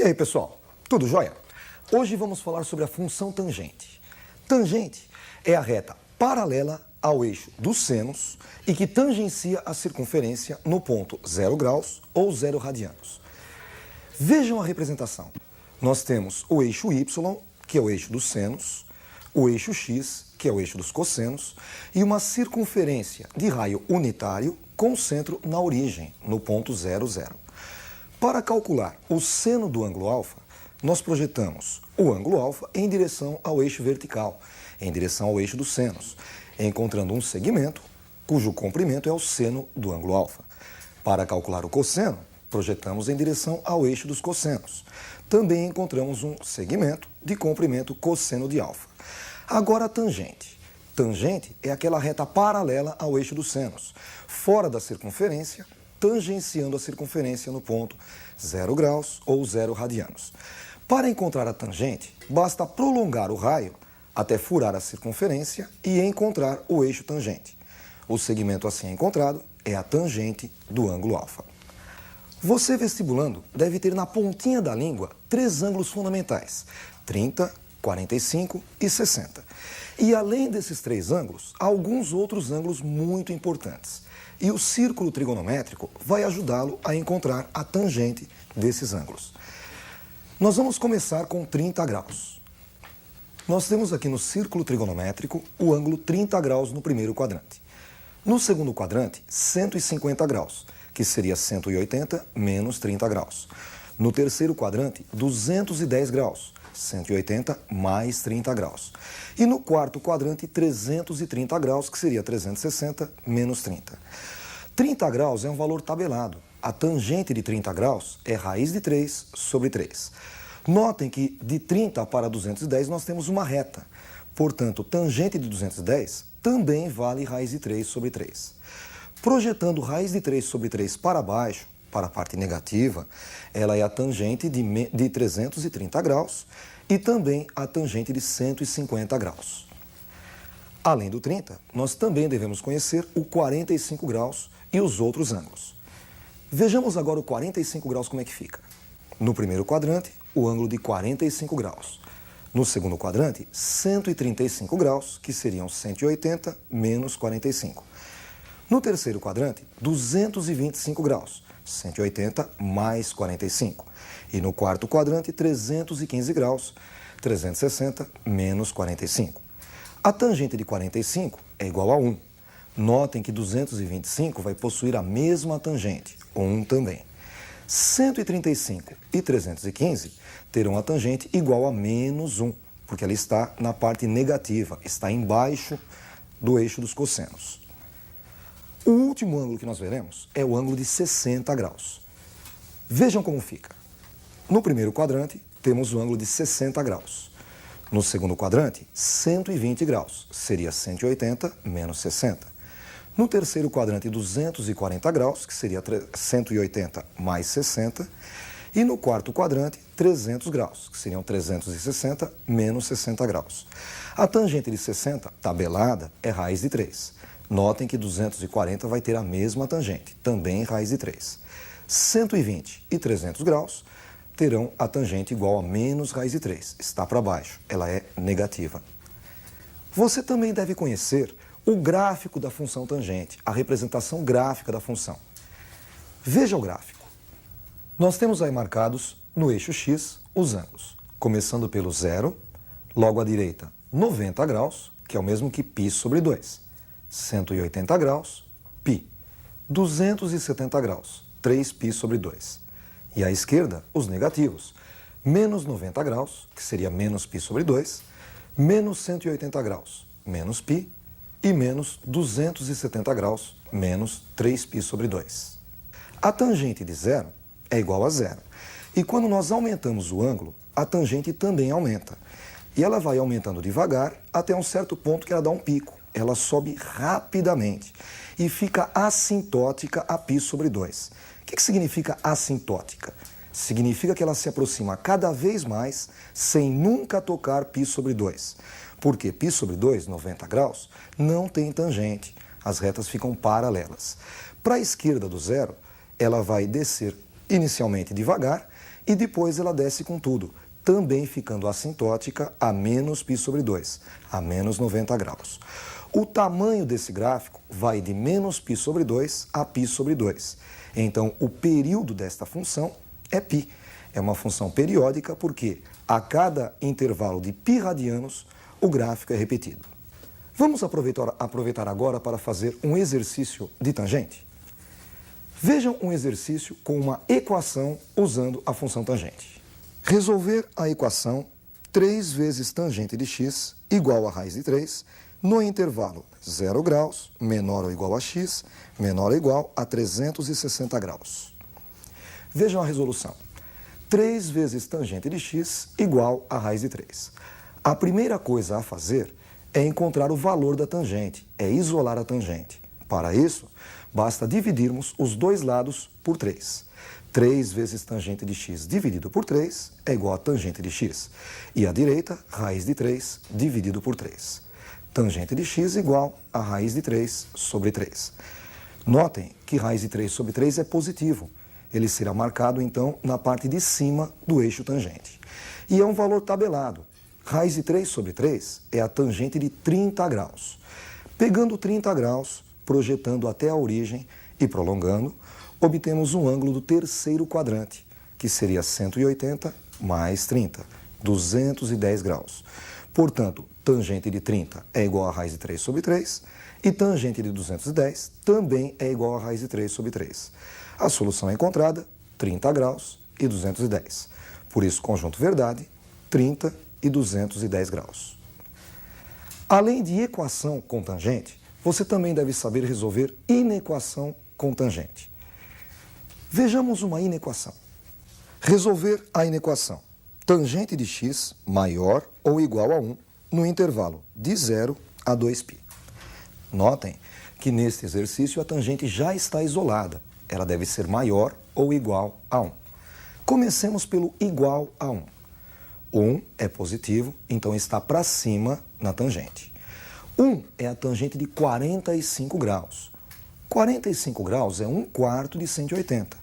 E aí, pessoal, tudo jóia? Hoje vamos falar sobre a função tangente. Tangente é a reta paralela ao eixo dos senos e que tangencia a circunferência no ponto 0 graus ou 0 radianos. Vejam a representação. Nós temos o eixo Y, que é o eixo dos senos, o eixo X, que é o eixo dos cossenos, e uma circunferência de raio unitário com centro na origem, no ponto 0, 0. Para calcular o seno do ângulo alfa, nós projetamos o ângulo alfa em direção ao eixo vertical, em direção ao eixo dos senos, encontrando um segmento cujo comprimento é o seno do ângulo alfa. Para calcular o cosseno, projetamos em direção ao eixo dos cossenos. Também encontramos um segmento de comprimento cosseno de alfa. Agora a tangente. Tangente é aquela reta paralela ao eixo dos senos, fora da circunferência, tangenciando a circunferência no ponto 0 graus ou 0 radianos. Para encontrar a tangente, basta prolongar o raio até furar a circunferência e encontrar o eixo tangente. O segmento assim encontrado é a tangente do ângulo alfa. Você, vestibulando, deve ter na pontinha da língua 3 ângulos fundamentais: 30, 45 e 60. E além desses 3 ângulos, há alguns outros ângulos muito importantes. E o círculo trigonométrico vai ajudá-lo a encontrar a tangente desses ângulos. Nós vamos começar com 30 graus. Nós temos aqui no círculo trigonométrico o ângulo 30 graus no primeiro quadrante. No segundo quadrante, 150 graus, que seria 180 menos 30 graus. No terceiro quadrante, 210 graus, 180 mais 30 graus. E no quarto quadrante, 330 graus, que seria 360 menos 30. 30 graus é um valor tabelado. A tangente de 30 graus é raiz de 3 sobre 3. Notem que de 30 para 210 nós temos uma reta. Portanto, tangente de 210 também vale raiz de 3 sobre 3. Projetando raiz de 3 sobre 3 para baixo, para a parte negativa, ela é a tangente de 330 graus e também a tangente de 150 graus. Além do 30, nós também devemos conhecer o 45 graus e os outros ângulos. Vejamos agora o 45 graus como é que fica. No primeiro quadrante, o ângulo de 45 graus. No segundo quadrante, 135 graus, que seriam 180 menos 45. No terceiro quadrante, 225 graus, 180 mais 45. E no quarto quadrante, 315 graus, 360 menos 45. A tangente de 45 é igual a 1. Notem que 225 vai possuir a mesma tangente, 1 também. 135 e 315 terão a tangente igual a menos 1, porque ela está na parte negativa, está embaixo do eixo dos cossenos. O último ângulo que nós veremos é o ângulo de 60 graus. Vejam como fica. No primeiro quadrante, temos o ângulo de 60 graus. No segundo quadrante, 120 graus, seria 180 menos 60. No terceiro quadrante, 240 graus, que seria 180 mais 60. E no quarto quadrante, 300 graus, que seriam 360 menos 60 graus. A tangente de 60, tabelada, é raiz de 3. Notem que 240 vai ter a mesma tangente, também raiz de 3. 120 e 300 graus terão a tangente igual a menos raiz de 3. Está para baixo, ela é negativa. Você também deve conhecer o gráfico da função tangente, a representação gráfica da função. Veja o gráfico. Nós temos aí marcados no eixo X os ângulos, começando pelo 0, logo à direita 90 graus, que é o mesmo que π sobre 2, 180 graus, π, 270 graus, 3π sobre 2. E à esquerda, os negativos, menos 90 graus, que seria menos π sobre 2, menos 180 graus, menos π, e menos 270 graus, menos 3π sobre 2. A tangente de 0 é igual a 0. E quando nós aumentamos o ângulo, a tangente também aumenta. E ela vai aumentando devagar até um certo ponto que ela dá um pico. Ela sobe rapidamente e fica assintótica a π sobre 2. O que significa assintótica? Significa que ela se aproxima cada vez mais sem nunca tocar π sobre 2. Porque π sobre 2, 90 graus, não tem tangente. As retas ficam paralelas. Para a esquerda do 0, ela vai descer inicialmente devagar e depois ela desce com tudo, também ficando assintótica a menos π sobre 2, a menos 90 graus. O tamanho desse gráfico vai de menos π sobre 2 a π sobre 2. Então, o período desta função é π. É uma função periódica porque a cada intervalo de π radianos, o gráfico é repetido. Vamos aproveitar agora para fazer um exercício de tangente. Vejam um exercício com uma equação usando a função tangente. Resolver a equação 3 vezes tangente de x igual a raiz de 3 no intervalo 0 graus, menor ou igual a x, menor ou igual a 360 graus. Vejam a resolução. 3 vezes tangente de x igual a raiz de 3. A primeira coisa a fazer é encontrar o valor da tangente, é isolar a tangente. Para isso, basta dividirmos os dois lados por 3. 3 vezes tangente de x dividido por 3 é igual a tangente de x. E à direita, raiz de 3 dividido por 3. Tangente de x igual a raiz de 3 sobre 3. Notem que raiz de 3 sobre 3 é positivo. Ele será marcado, então, na parte de cima do eixo tangente. E é um valor tabelado. Raiz de 3 sobre 3 é a tangente de 30 graus. Pegando 30 graus, projetando até a origem e prolongando, obtemos um ângulo do terceiro quadrante, que seria 180 mais 30, 210 graus. Portanto, tangente de 30 é igual a raiz de 3 sobre 3 e tangente de 210 também é igual a raiz de 3 sobre 3. A solução é encontrada, 30 graus e 210. Por isso, conjunto verdade, 30 e 210 graus. Além de equação com tangente, você também deve saber resolver inequação com tangente. Vejamos uma inequação. Resolver a inequação. Tangente de x maior ou igual a 1 no intervalo de 0 a 2π. Notem que neste exercício a tangente já está isolada. Ela deve ser maior ou igual a 1. Comecemos pelo igual a 1. 1 é positivo, então está para cima na tangente. 1 é a tangente de 45 graus. 45 graus é 1/4 de 180.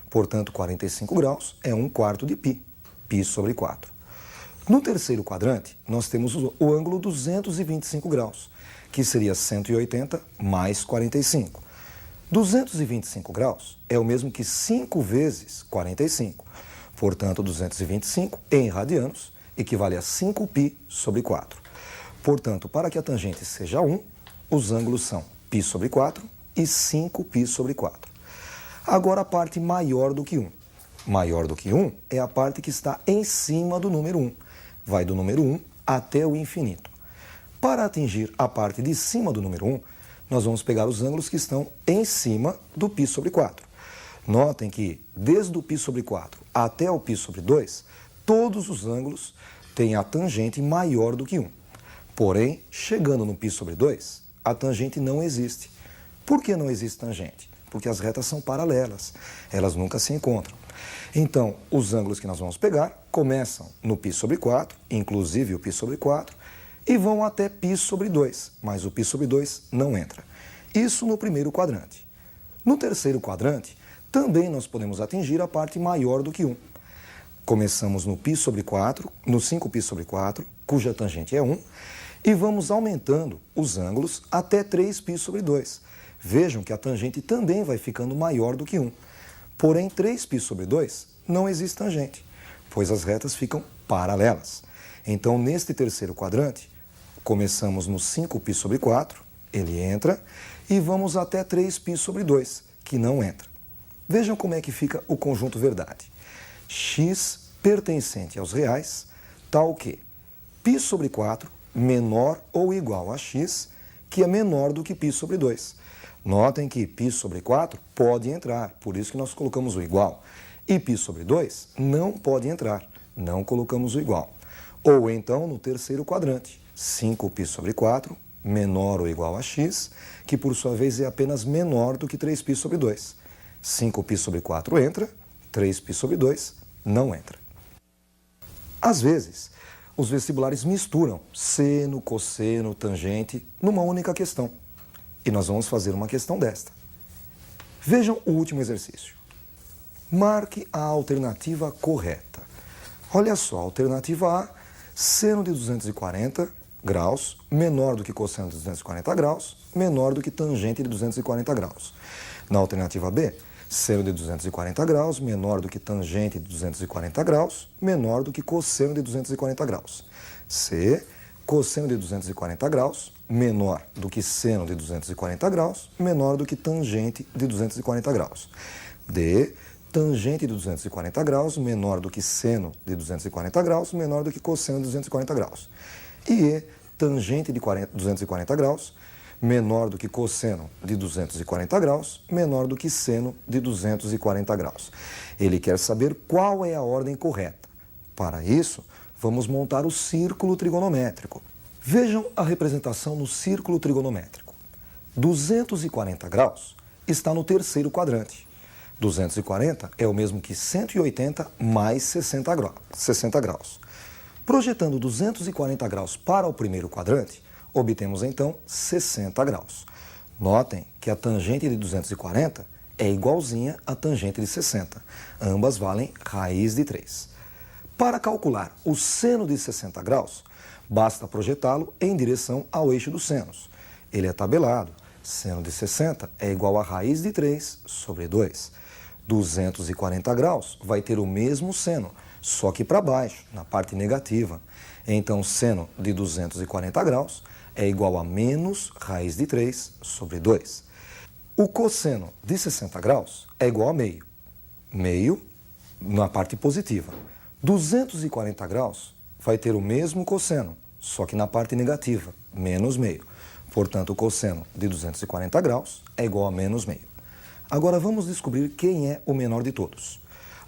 Portanto, 45 graus é 1/4 de π. π sobre 4. No terceiro quadrante, nós temos o ângulo 225 graus, que seria 180 mais 45. 225 graus é o mesmo que 5 vezes 45. Portanto, 225 em radianos equivale a 5π sobre 4. Portanto, para que a tangente seja 1, os ângulos são π sobre 4 e 5π sobre 4. Agora a parte maior do que 1. Maior do que 1 é a parte que está em cima do número 1. Vai do número 1 até o infinito. Para atingir a parte de cima do número 1, nós vamos pegar os ângulos que estão em cima do π sobre 4. Notem que, desde o π sobre 4 até o π sobre 2, todos os ângulos têm a tangente maior do que 1. Porém, chegando no π sobre 2, a tangente não existe. Por que não existe tangente? Porque as retas são paralelas, elas nunca se encontram. Então, os ângulos que nós vamos pegar começam no π sobre 4, inclusive o π sobre 4, e vão até π sobre 2, mas o π sobre 2 não entra. Isso no primeiro quadrante. No terceiro quadrante, também nós podemos atingir a parte maior do que 1. Começamos no π sobre 4, no 5π sobre 4, cuja tangente é 1, e vamos aumentando os ângulos até 3π sobre 2. Vejam que a tangente também vai ficando maior do que 1. Porém, 3π sobre 2 não existe tangente, pois as retas ficam paralelas. Então, neste terceiro quadrante, começamos no 5π sobre 4, ele entra, e vamos até 3π sobre 2, que não entra. Vejam como é que fica o conjunto verdade. X pertencente aos reais, tal que π sobre 4 menor ou igual a x, que é menor do que π sobre 2. Notem que π sobre 4 pode entrar, por isso que nós colocamos o igual. E π sobre 2 não pode entrar, não colocamos o igual. Ou então, no terceiro quadrante, 5π sobre 4 menor ou igual a x, que por sua vez é apenas menor do que 3π sobre 2. 5π sobre 4 entra, 3π sobre 2 não entra. Às vezes, os vestibulares misturam seno, cosseno, tangente numa única questão. E nós vamos fazer uma questão desta. Vejam o último exercício. Marque a alternativa correta. Olha só, alternativa A, seno de 240 graus menor do que cosseno de 240 graus, menor do que tangente de 240 graus. Na alternativa B, seno de 240 graus menor do que tangente de 240 graus, menor do que cosseno de 240 graus. C, cosseno de 240 graus menor do que seno de 240 graus, menor do que tangente de 240 graus. D, tangente de 240 graus menor do que seno de 240 graus, menor do que cosseno de 240 graus. E tangente de 240 graus menor do que cosseno de 240 graus, menor do que seno de 240 graus. Ele quer saber qual é a ordem correta. Para isso, vamos montar o círculo trigonométrico. Vejam a representação no círculo trigonométrico. 240 graus está no terceiro quadrante. 240 é o mesmo que 180 mais 60 graus. Projetando 240 graus para o primeiro quadrante, obtemos então 60 graus. Notem que a tangente de 240 é igualzinha à tangente de 60. Ambas valem raiz de 3. Para calcular o seno de 60 graus, basta projetá-lo em direção ao eixo dos senos. Ele é tabelado. Seno de 60 é igual a raiz de 3 sobre 2. 240 graus vai ter o mesmo seno, só que para baixo, na parte negativa. Então, seno de 240 graus é igual a menos raiz de 3 sobre 2. O cosseno de 60 graus é igual a meio. Meio na parte positiva. 240 graus vai ter o mesmo cosseno, só que na parte negativa, menos meio. Portanto, o cosseno de 240 graus é igual a menos meio. Agora vamos descobrir quem é o menor de todos.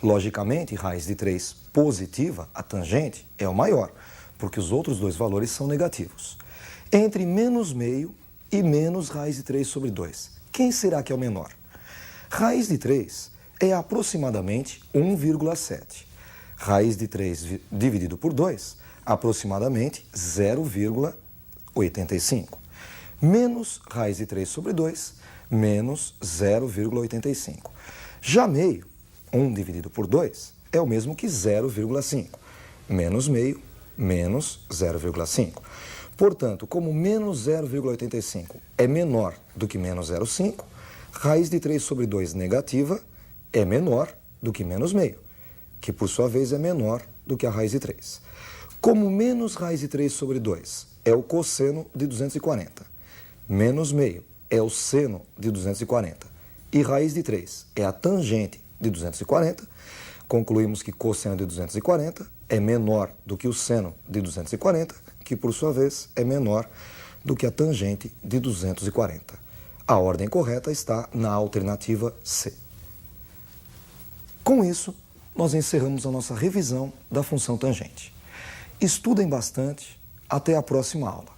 Logicamente, raiz de 3 positiva, a tangente, é o maior, porque os outros dois valores são negativos. Entre menos meio e menos raiz de 3 sobre 2, quem será que é o menor? Raiz de 3 é aproximadamente 1,7. Raiz de 3 dividido por 2, aproximadamente 0,85. Menos raiz de 3 sobre 2, menos 0,85. Já meio, 1 dividido por 2, é o mesmo que 0,5. Menos meio, menos 0,5. Portanto, como menos 0,85 é menor do que menos 0,5, raiz de 3 sobre 2 negativa é menor do que menos meio, que por sua vez é menor do que a raiz de 3. Como menos raiz de 3 sobre 2 é o cosseno de 240, menos meio é o seno de 240 e raiz de 3 é a tangente de 240, concluímos que cosseno de 240 é menor do que o seno de 240, que por sua vez é menor do que a tangente de 240. A ordem correta está na alternativa C. Com isso, nós encerramos a nossa revisão da função tangente. Estudem bastante. Até a próxima aula.